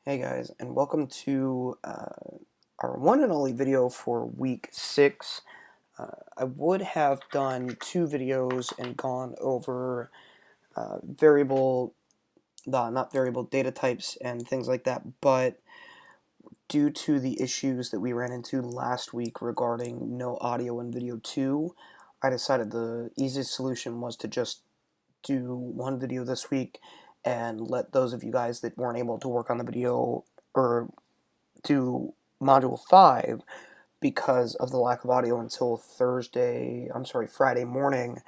Hey guys, and welcome to our one and only video for week 6. I would have done 2 videos and gone over not variable data types and things like that, but due to the issues that we ran into last week regarding no audio in video 2, I decided the easiest solution was to just do one video this week and let those of you guys that weren't able to work on the video or do module 5 because of the lack of audio until Friday morning,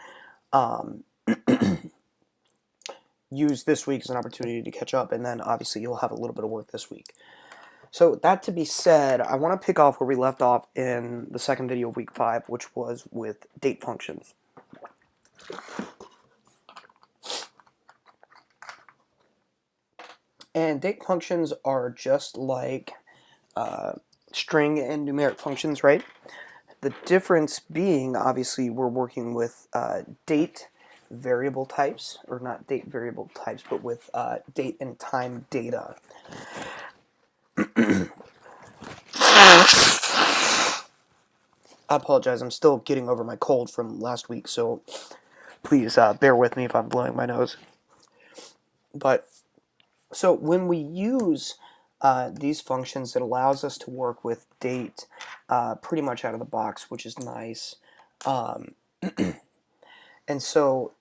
use this week as an opportunity to catch up, and then obviously you'll have a little bit of work this week. So that to be said, I want to pick off where we left off in the second video of week 5, which was with date functions. And date functions are just like string and numeric functions, right? The difference being, obviously, we're working with date variable types, or not date variable types, but with date and time data. I apologize, I'm still getting over my cold from last week, so please bear with me if I'm blowing my nose. But, so when we use these functions, it allows us to work with date pretty much out of the box, which is nice. And so,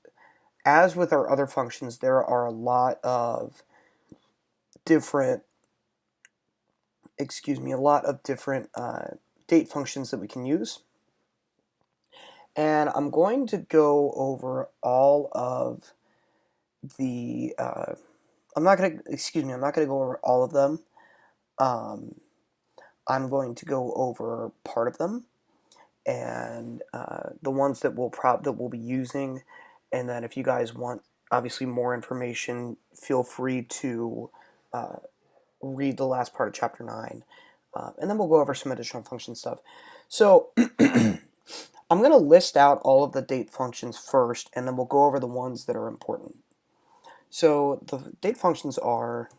as with our other functions, there are a lot of different, date functions that we can use. And I'm going to go over all of the, I'm not going to go over all of them. I'm going to go over part of them, and the ones that we'll be using, and then if you guys want obviously more information, feel free to read the last part of chapter 9, and then we'll go over some additional function stuff. So I'm going to list out all of the date functions first, and then we'll go over the ones that are important. So the date functions are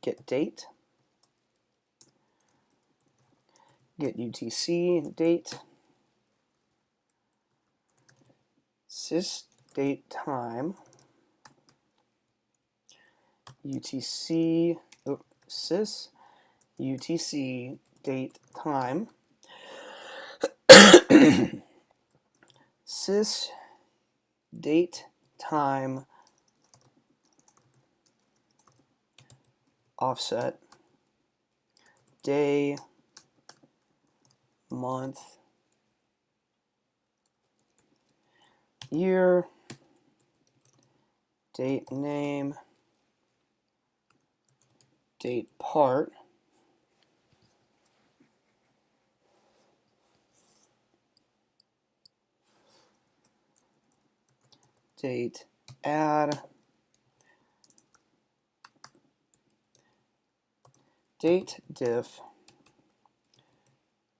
get date, get UTC date, sys date time, UTC, sys UTC date time, sys date time offset, day, month, year, date name, date part, date add, date diff,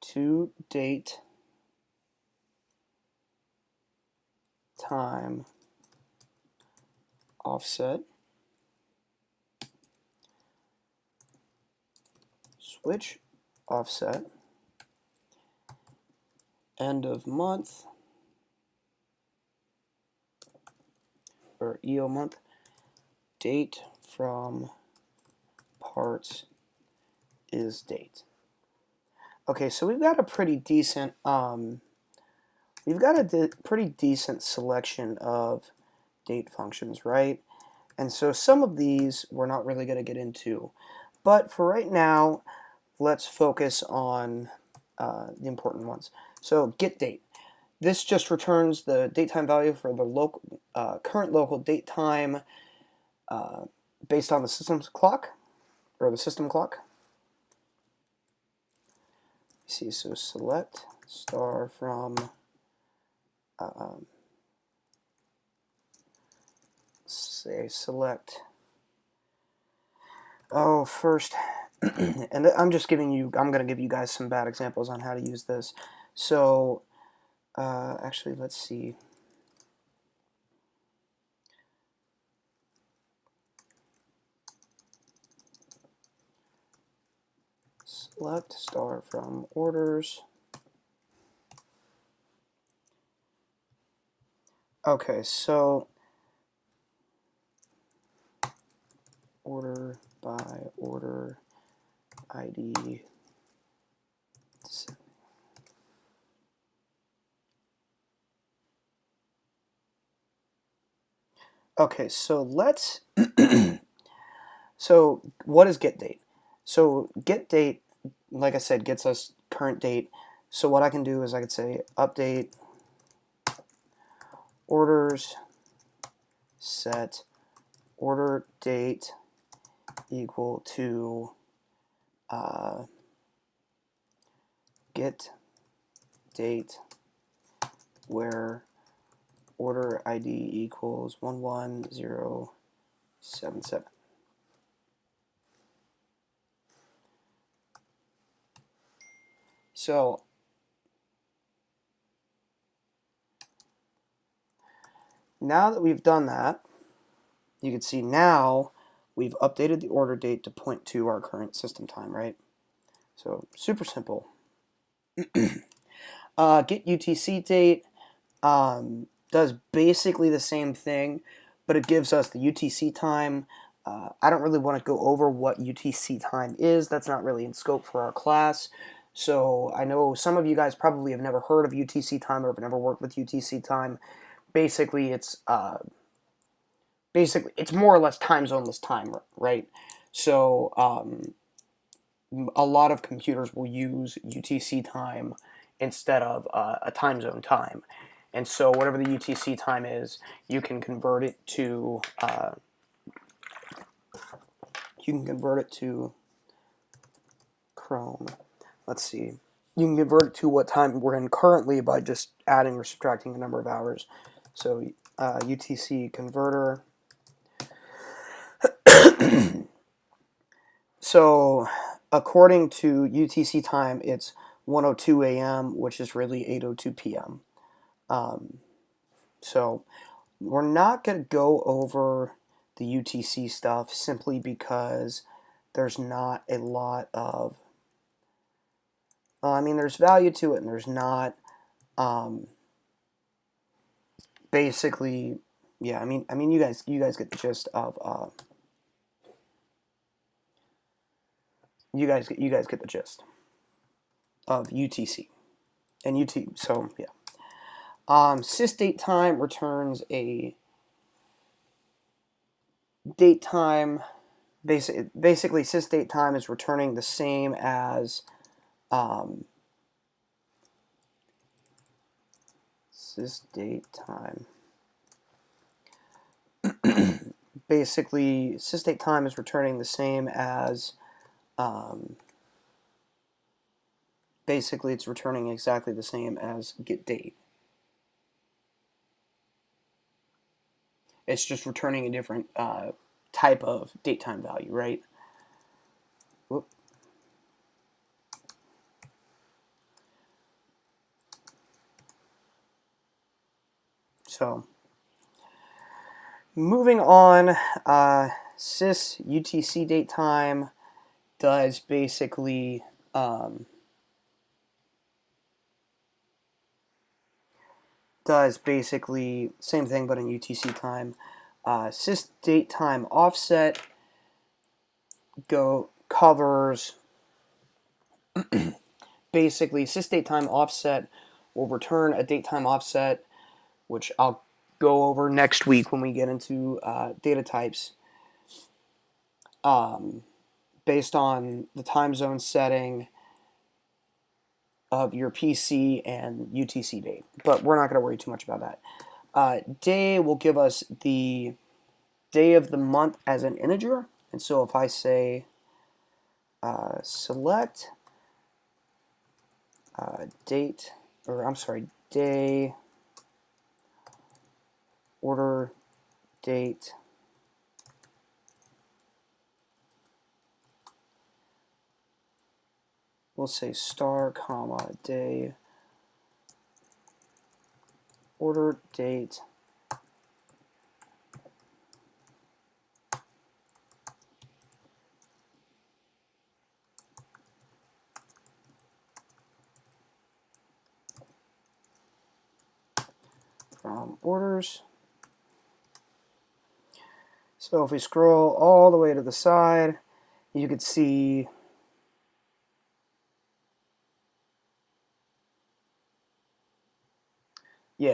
to date time offset, switch offset, end of month, or EO month, date from parts is date. Okay, so we've got a pretty decent pretty decent selection of date functions, right? And so some of these we're not really going to get into, but for right now, let's focus on the important ones. So get date. This just returns the date time value for the current local date time based on the system's clock, or the system clock. See, so select star from select. Oh, first, and I'm going to give you guys some bad examples on how to use this. So, actually, let's see. select star from orders. Okay, so order by order ID. Okay, so let's so what is get date? So get date, like I said, gets us current date. So what I can do is I could say update orders set order date equal to get date where order ID equals 11077. So now that we've done that, you can see now we've updated the order date to point to our current system time, right? So super simple. Get UTC date does basically the same thing, but it gives us the UTC time. I don't really want to go over what UTC time is. That's not really in scope for our class. So I know some of you guys probably have never heard of UTC time or have never worked with UTC time. Basically, it's more or less time zoneless time, right? So a lot of computers will use UTC time instead of a time zone time. And so whatever the UTC time is, you can convert it to Chrome. Let's see. You can convert it to what time we're in currently by just adding or subtracting a number of hours. So UTC converter. So according to UTC time, it's 1:02 a.m., which is really 8:02 p.m. So we're not going to go over the UTC stuff simply because there's not a lot of I mean, there's value to it and there's not. Basically, yeah, I mean you guys get the gist of you guys get the gist of UTC and UT. So yeah, sysdate time returns a date time. Basically, sysdate time is returning the same as sysdate time. Basically, sysdate time is returning the same as basically it's returning exactly the same as get date. It's just returning a different type of date time value, right? Whoop. So moving on, sys UTC date time does basically same thing but in UTC time. Sys date time offset covers basically sys date time offset will return a date time offset, which I'll go over next week when we get into data types, based on the time zone setting of your PC and UTC date. But we're not going to worry too much about that. Day will give us the day of the month as an integer. And so if I say select date, or I'm sorry, day, order, date, we'll say star, comma, day, order, date, orders. So if we scroll all the way to the side, you could see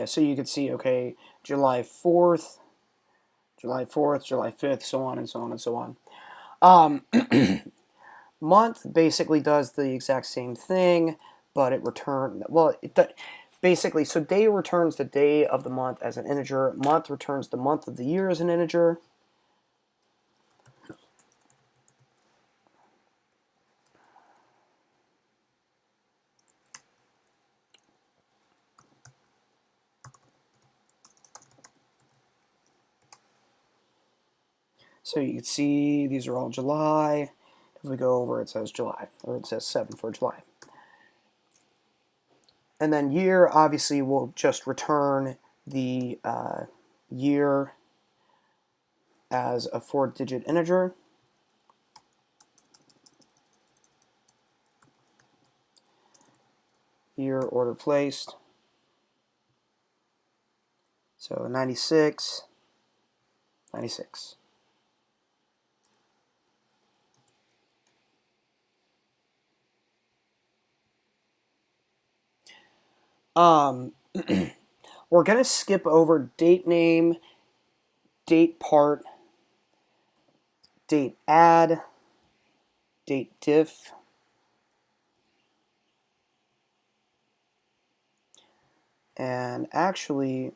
so you could see, okay, July 4th, July 4th, July 5th, so on and so on and so on. Month basically does the exact same thing, but it basically, so day returns the day of the month as an integer, month returns the month of the year as an integer. So you can see these are all July. If we go over, it says July, or it says 7 for July. And then year, obviously, will just return the year as a 4-digit integer. Year, order placed. So 96, 96. We're going to skip over date name, date part, date add, date diff, and actually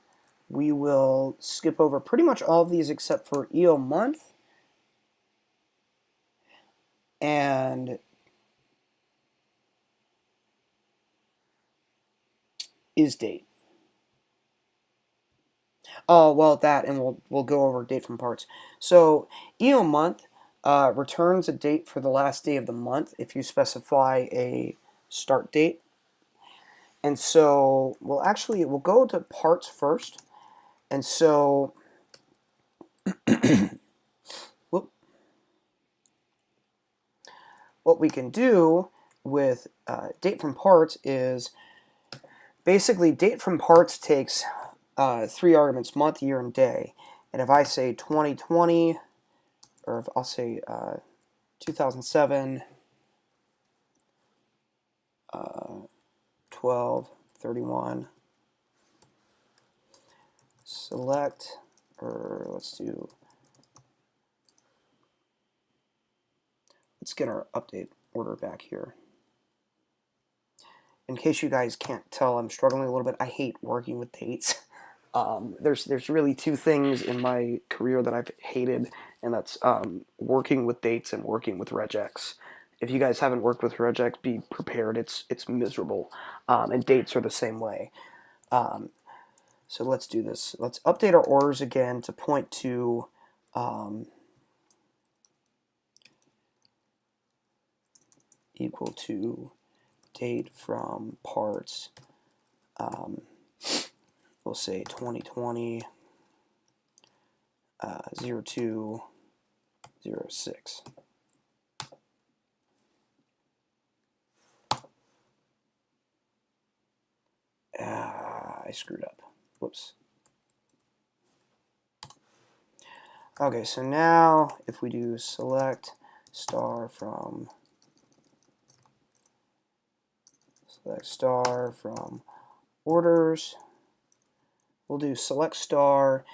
we will skip over pretty much all of these except for EO month and is date. Oh, well, that, and we'll go over date from parts. So EO month returns a date for the last day of the month if you specify a start date. And so we'll go to parts first. And so what we can do with date from parts is basically date from parts takes 3 arguments, month, year, and day. And if I say 2020, or if I'll say 2007, 12/31, select, or let's get our update order back here. In case you guys can't tell, I'm struggling a little bit. I hate working with dates. There's really 2 things in my career that I've hated, and that's working with dates and working with regex. If you guys haven't worked with regex, be prepared. It's miserable, and dates are the same way. So let's do this. Let's update our orders again to point to equal to date from parts. We'll say 2020 02/06. I screwed up. Whoops. Okay, so now if we do select star from orders, we'll do select star.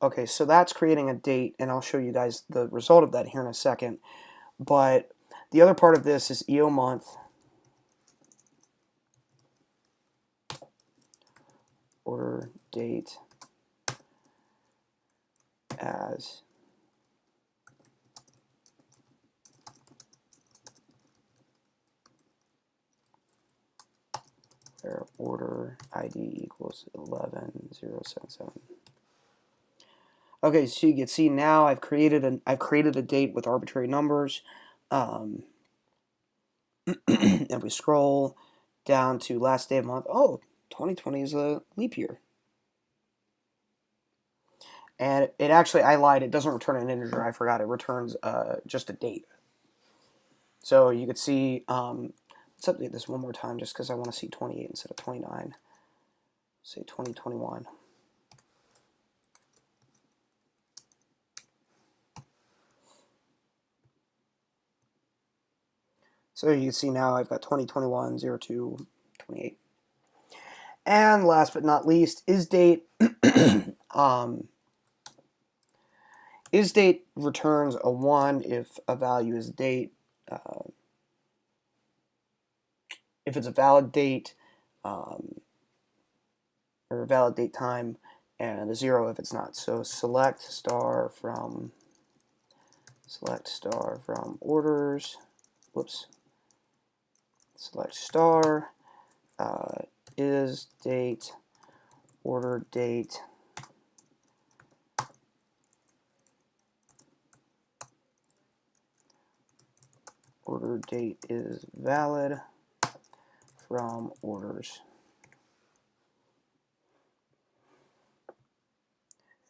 Okay, so that's creating a date, and I'll show you guys the result of that here in a second. But the other part of this is EO month, order date as where order ID equals 11077. Okay, so you can see now I've created a date with arbitrary numbers. If we scroll down to last day of month, 2020 is a leap year. And it actually, I lied, it doesn't return an integer, I forgot, it returns just a date. So you could see, let's update this one more time just because I want to see 28 instead of 29. Say 2021. So you can see now I've got 2021 02 28. And last but not least, isDate. IsDate returns a 1 if a value is date. If it's a valid date, or a valid date time, and a 0 if it's not. So select star from orders. Whoops. Select star is date order date is valid from orders.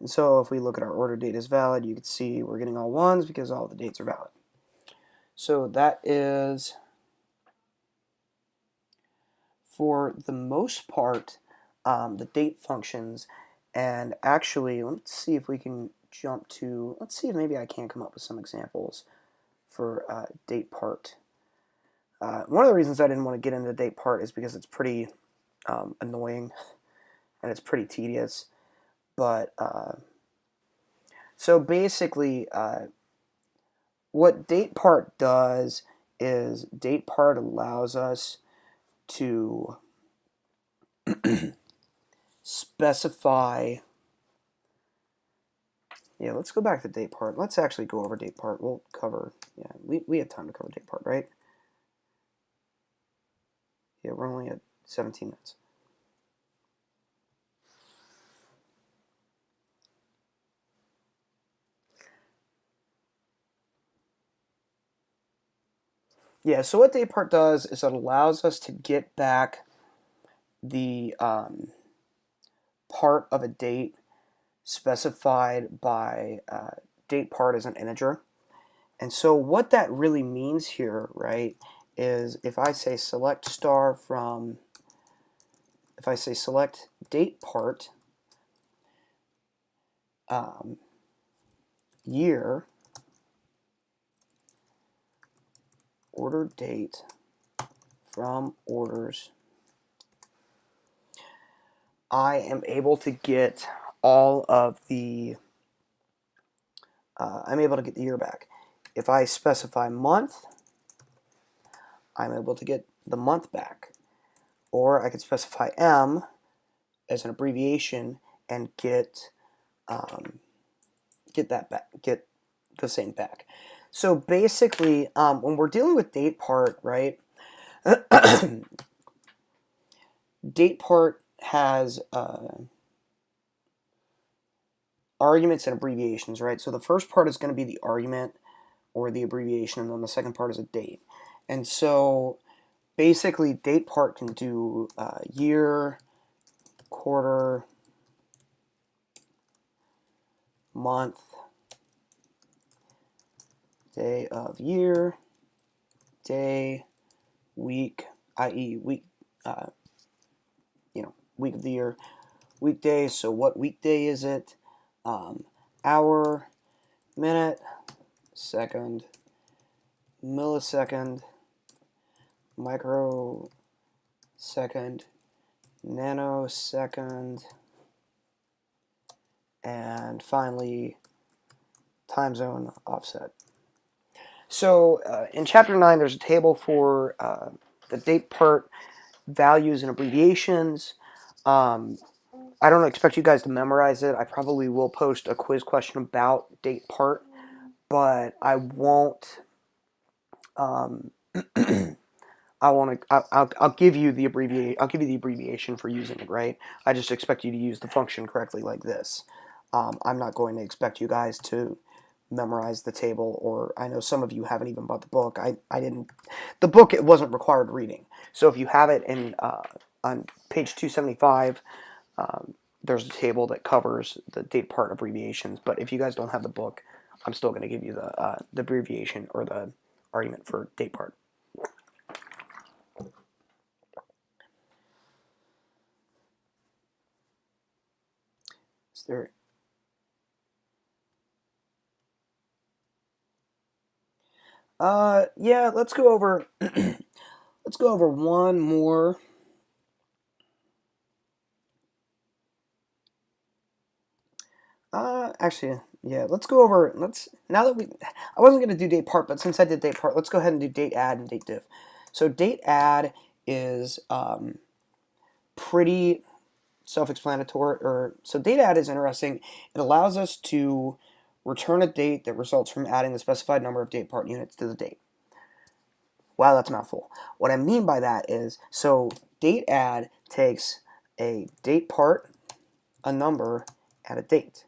And so if we look at our order date is valid, you can see we're getting all 1s because all the dates are valid. So that is, for the most part, the date functions. And actually, let's see if we can jump to, let's see if maybe I can come up with some examples for date part. One of the reasons I didn't want to get into date part is because it's pretty annoying and it's pretty tedious. But so basically, what date part does is date part allows us to specify. Yeah, let's go back to date part. Let's actually go over date part. We'll cover. Yeah, we have time to cover date part, right? Yeah, we're only at 17 minutes. Yeah, so what date part does is it allows us to get back the part of a date specified by date part as an integer. And so what that really means here, right, is if I say select star from, if I say select date part year order date from orders, I am able to get all of the, I'm able to get the year back. If I specify month, I'm able to get the month back. Or I could specify M as an abbreviation and get that back, get the same back. So basically, when we're dealing with date part, right, date part has arguments and abbreviations, right? So the first part is going to be the argument or the abbreviation, and then the second part is a date. And so basically, date part can do year, quarter, month, day of year, day, week, i.e. week, week of the year, weekday, so what weekday is it, hour, minute, second, millisecond, microsecond, nanosecond, and finally time zone offset. So in chapter 9 there's a table for the date part values and abbreviations. I don't expect you guys to memorize it. I probably will post a quiz question about date part, but I won't. I'll give you the abbreviation. I'll give you the abbreviation for using it, right? I just expect you to use the function correctly, like this. I'm not going to expect you guys to memorize the table, or I know some of you haven't even bought the book. I didn't. The book, it wasn't required reading. So if you have it in on page 275. There's a table that covers the date part abbreviations, but if you guys don't have the book, I'm still going to give you the abbreviation or the argument for date part. Is there? Yeah, let's go over let's go over one more. Actually, yeah, let's go over, now that I wasn't going to do date part, but since I did date part, let's go ahead and do date add and date diff. So date add is pretty self-explanatory, so date add is interesting. It allows us to return a date that results from adding the specified number of date part units to the date. Wow, that's a mouthful. What I mean by that is, so date add takes a date part, a number, and a date.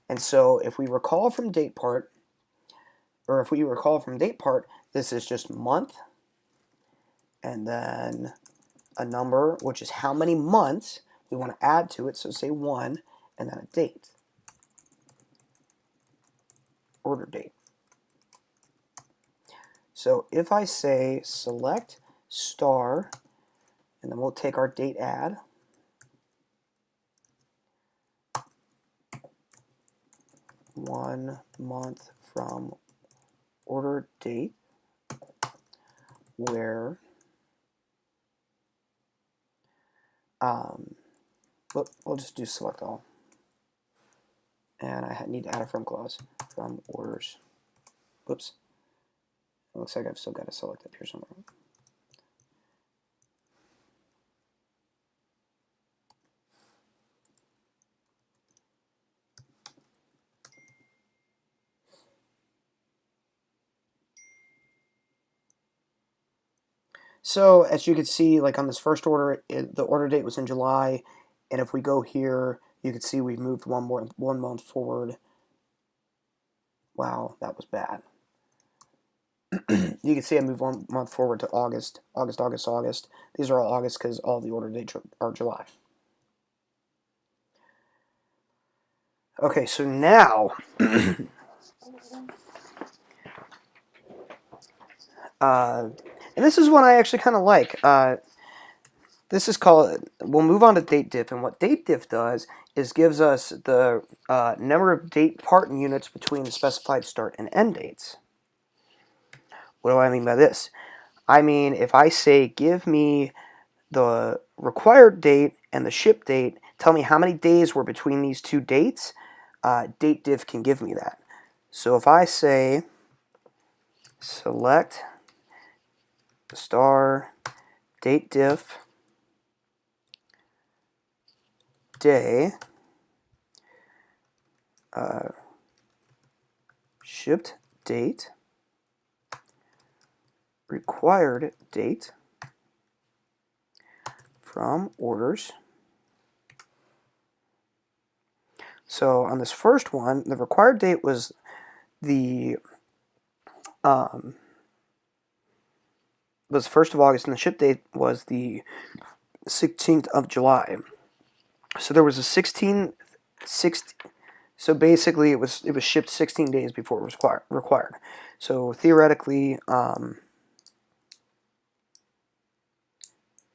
And so if we recall from date part, this is just month, and then a number, which is how many months we want to add to it, so say 1, and then a date, order date. So if I say select star, and then we'll take our date add, one month from order date, where we'll just do select all, and I need to add a from clause from orders. Whoops, it looks like I've still got to select up here somewhere. So as you can see, like on this first order, the order date was in July, and if we go here, you can see we've moved one month forward. Wow, that was bad. You can see I moved 1 month forward to August. These are all August because all the order dates are July. Okay, so now and this is one I actually kind of like. This is called, we'll move on to date diff, and what date diff does is gives us the number of date part units between the specified start and end dates. What do I mean by this? I mean, if I say give me the required date and the ship date, tell me how many days were between these two dates, date diff can give me that. So if I say select star date diff day shipped date required date from orders. So on this first one, the required date was the was 1st of August, and the ship date was the 16th of July. So there was a 16. So basically, it was shipped 16 days before it was required. So theoretically,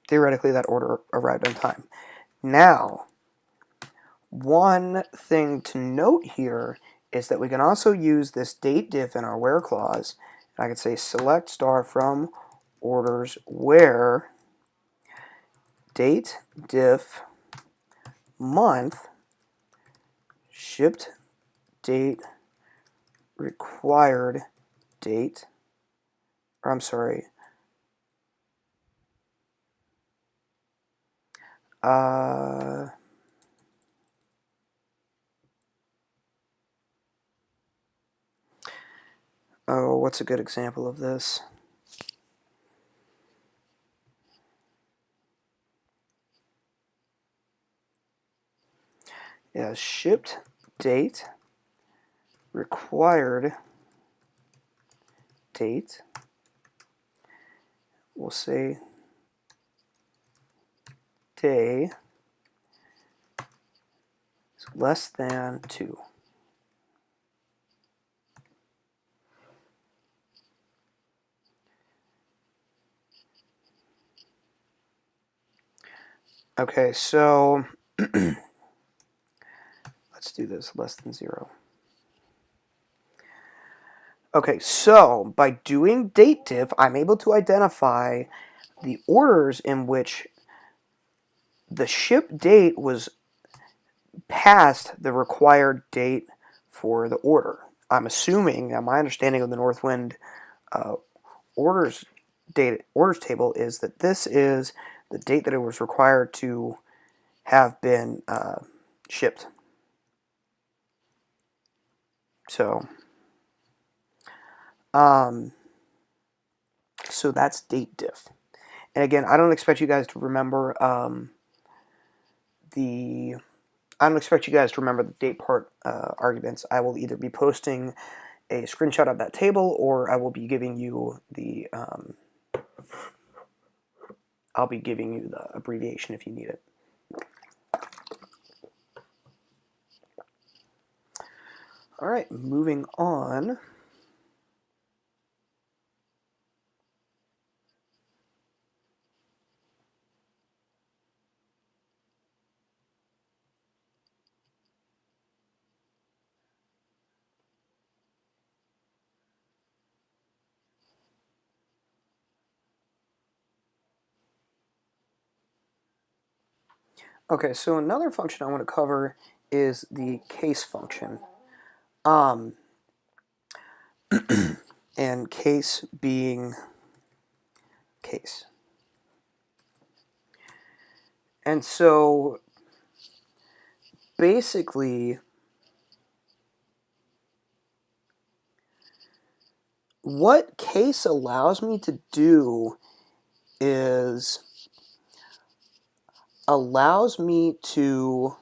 that order arrived on time. Now, one thing to note here is that we can also use this date diff in our where clause. I could say select star from orders where date diff month shipped date required date, or I'm sorry, oh, what's a good example of this? Yeah, shipped date required date, we'll say day is less than 2. Okay, so let's do this, less than 0. Okay, so by doing DateDiff, I'm able to identify the orders in which the ship date was past the required date for the order. I'm assuming, now my understanding of the Northwind uh, orders table is that this is the date that it was required to have been shipped. So, um, so that's DateDiff. And again, I don't expect you guys to remember the. I don't expect you guys to remember the date part arguments. I will either be posting a screenshot of that table, or I will be giving you the. I'll be giving you the abbreviation if you need it. All right, moving on. Okay, so another function I want to cover is the case function. And case being case. And so basically what case allows me to do is allows me to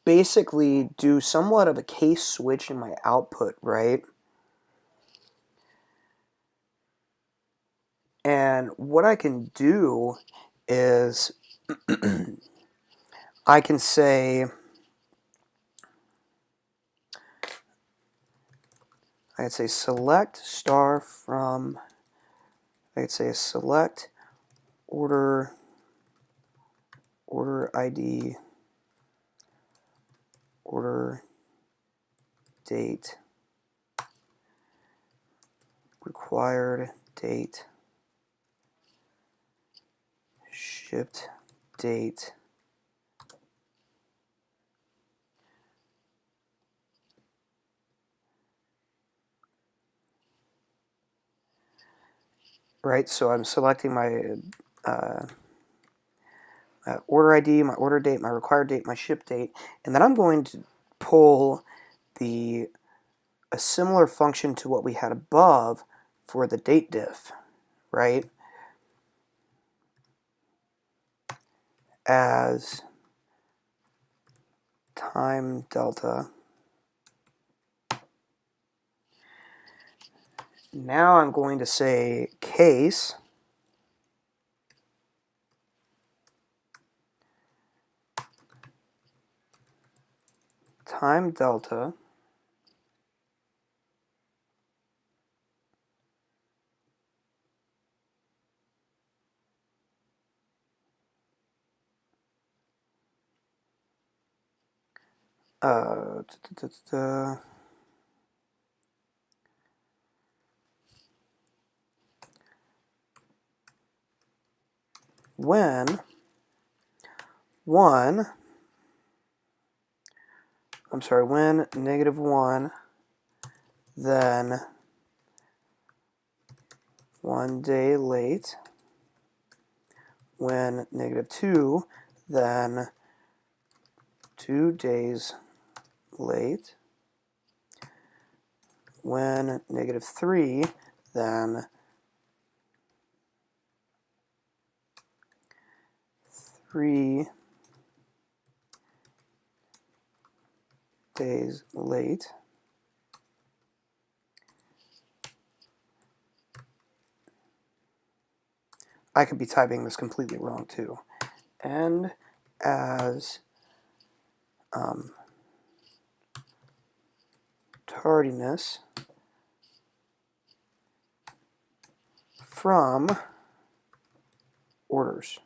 basically do somewhat of a case switch in my output, right? And what I can do is I can say, select star from, I could say select order ID, order date, required date, shipped date, right? So I'm selecting my order ID, my order date, my required date, my ship date, and then I'm going to pull a similar function to what we had above for the date diff, right? As time delta. Now I'm going to say case time delta uh, when when -1, then 1 day late, when -2, then 2 days late, when -3, then 3 days late, I could be typing this completely wrong too, and as tardiness from orders.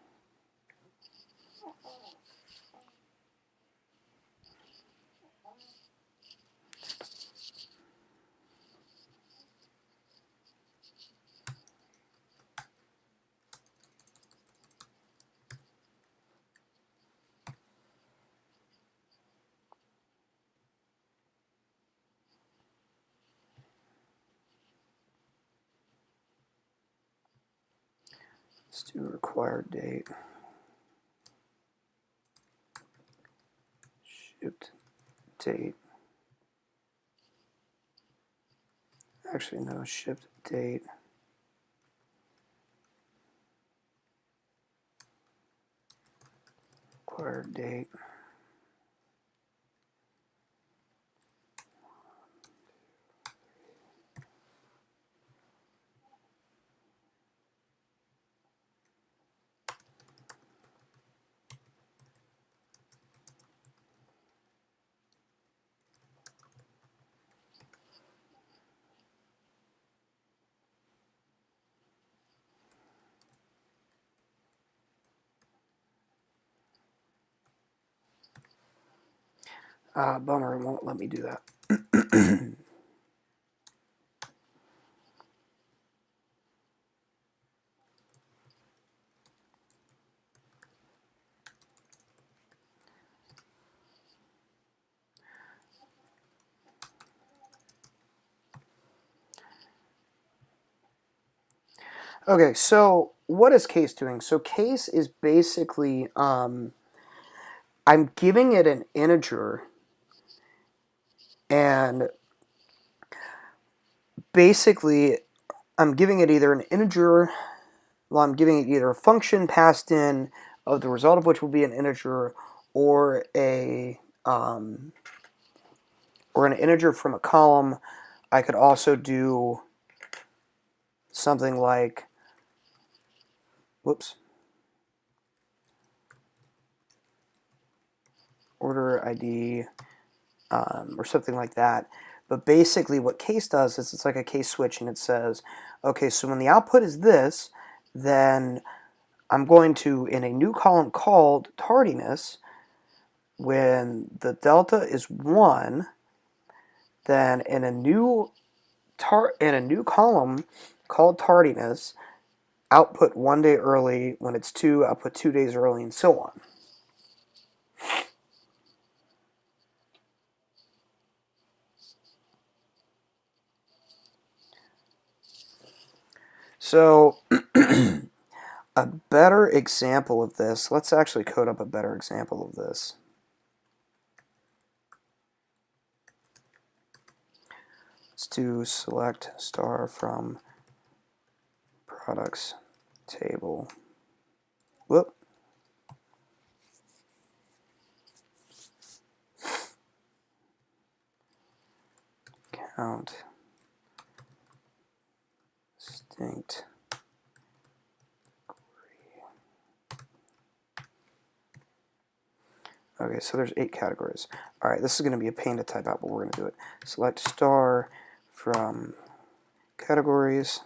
Let's do required date. Shipped date. Actually, no, shipped date. Required date. Bummer, it won't let me do that. Okay, so what is case doing? So case is basically, I'm giving it an integer, and basically I'm giving it either an integer, well, I'm giving it either a function passed in of the result of which will be an integer, or an integer from a column. I could also do something like, whoops, order ID, or something like that. But basically what case does is it's like a case switch, and it says, okay, so when the output is this, then I'm going to, in a new column called tardiness, when the delta is 1, then in a new column called tardiness, output 1 day early. When it's 2, output 2 days early, and so on. So a better example of this, let's actually code up a better example of this. Let's do select star from products table. Whoop. Count distinct. Okay, so there's 8 categories. All right, this is going to be a pain to type out, but we're going to do it. Select star from categories.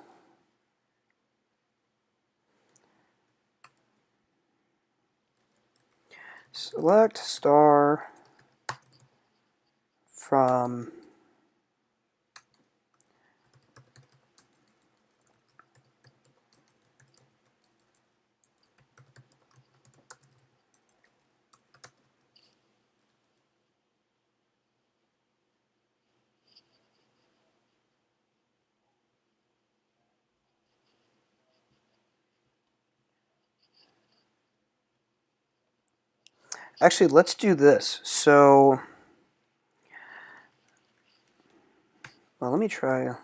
Select star from Actually, let's do this. So, well, let me try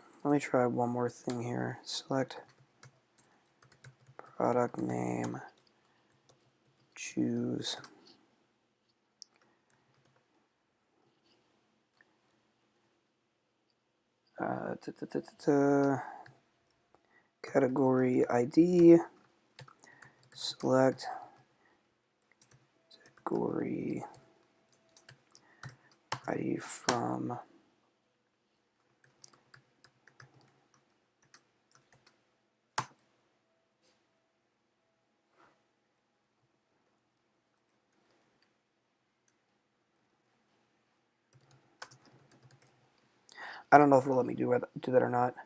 one more thing here. Select product name, choose category ID, select category ID from I don't know if it'll let me do that or not.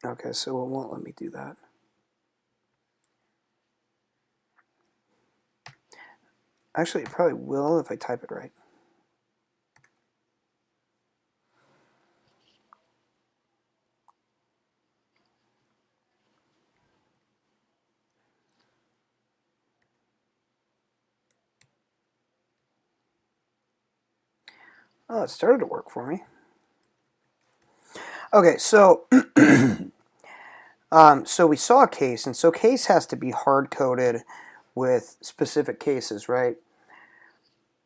Okay, so it won't let me do that. Actually, it probably will if I type it right. Oh, it started to work for me. Okay, so so we saw a case, and so case has to be hard-coded with specific cases, right?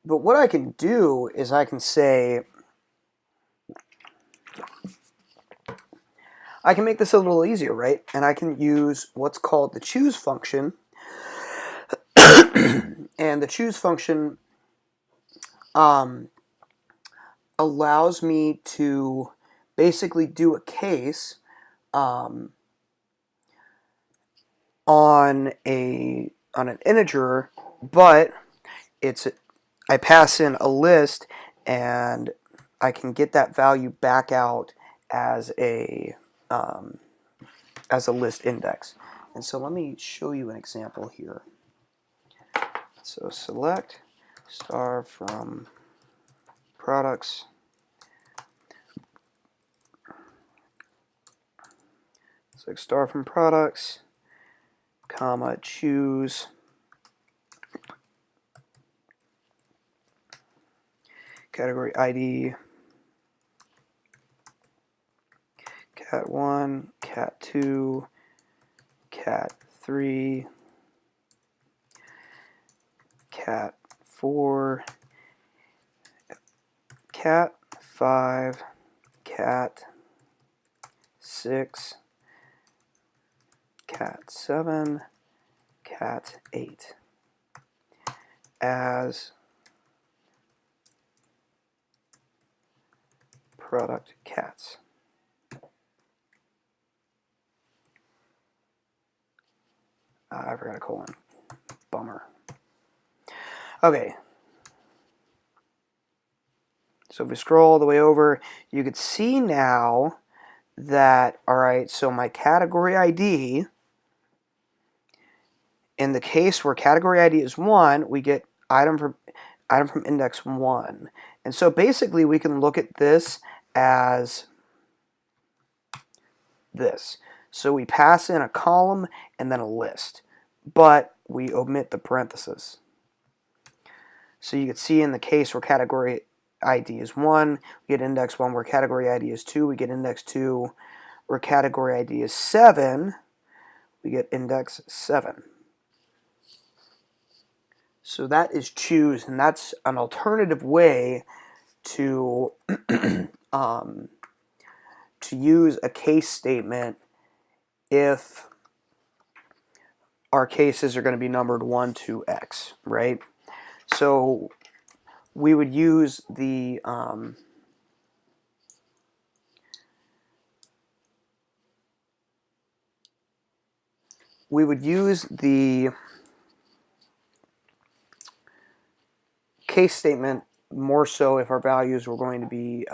But what I can do is I can say, I can make this a little easier, right? And I can use what's called the choose function. And the choose function allows me to basically do a case on an integer, but I pass in a list, and I can get that value back out as a list index. And so let me show you an example here. So select star from products. Select star from products, comma, choose category ID, cat 1, cat 2, cat 3, cat 4, cat 5, cat 6, cat 7, cat 8 as product cats. I forgot a colon. Bummer. Okay. So if we scroll all the way over, you could see now that, all right, so my category ID, in the case where category ID is 1, we get item from index 1. And so basically we can look at this as this. So we pass in a column and then a list, but we omit the parentheses. So you can see in the case where category ID is 1, we get index 1. Where category ID is 2, we get index 2. Where category ID is 7, we get index 7. So that is choose, and that's an alternative way to to use a case statement if our cases are going to be numbered 1 to X, right? So we would use the case statement more so if our values were going to be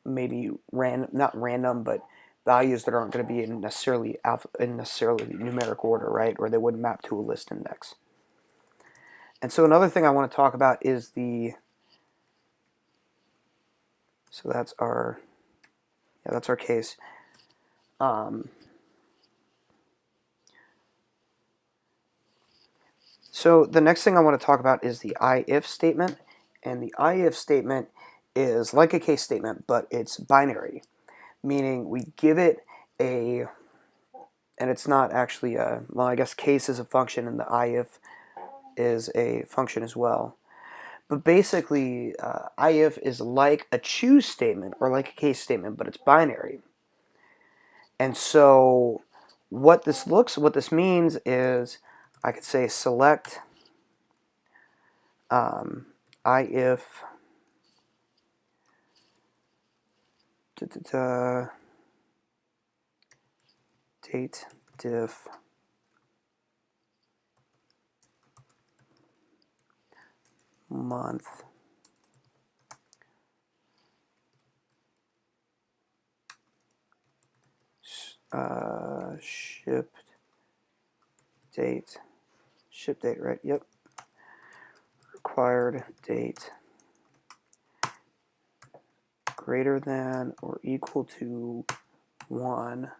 maybe not random, but values that aren't going to be in necessarily numeric order, right? Or they wouldn't map to a list index. And so another thing I want to talk about is so that's our case. So the next thing I want to talk about is the IIF statement. And the IIF statement is like a case statement, but it's binary, meaning we give it and it's not actually well, I guess case is a function and the IIF is a function as well. But basically, IIF is like a choose statement or like a case statement, but it's binary. And so what this means is I could say select IIF date diff month ship date, right? Yep. Required date greater than or equal to 1.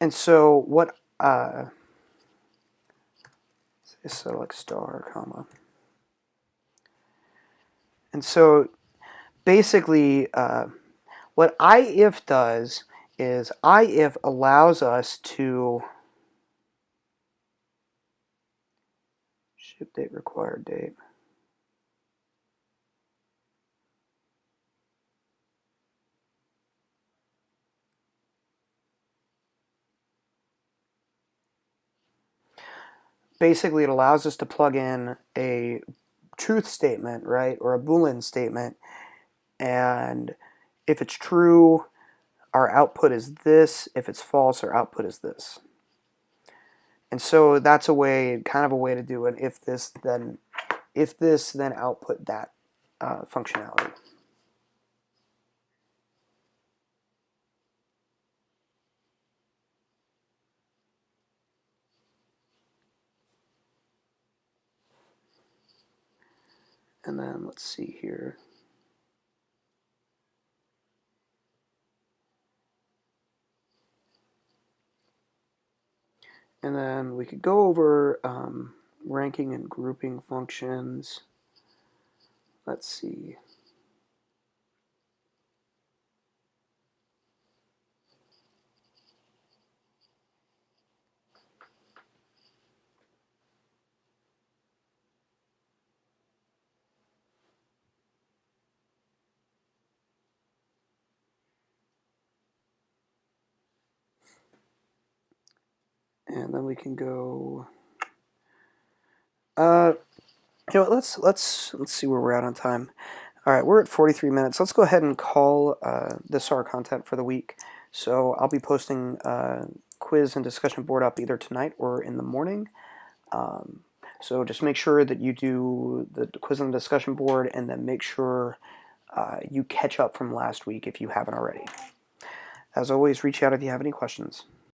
And so what, select star, comma. And so basically what IIF does is IIF allows us to ship date, required date. Basically, it allows us to plug in a truth statement, right, or a Boolean statement, and if it's true, our output is this. If it's false, our output is this. And so that's a way, kind of a way to do it. If this, then output that functionality. And then let's see here. And then we could go over ranking and grouping functions. Let's see. And then we can go. Let's see where we're at on time. All right, we're at 43 minutes. Let's go ahead and call this our content for the week. So I'll be posting quiz and discussion board up either tonight or in the morning. So just make sure that you do the quiz and discussion board, and then make sure you catch up from last week if you haven't already. As always, reach out if you have any questions.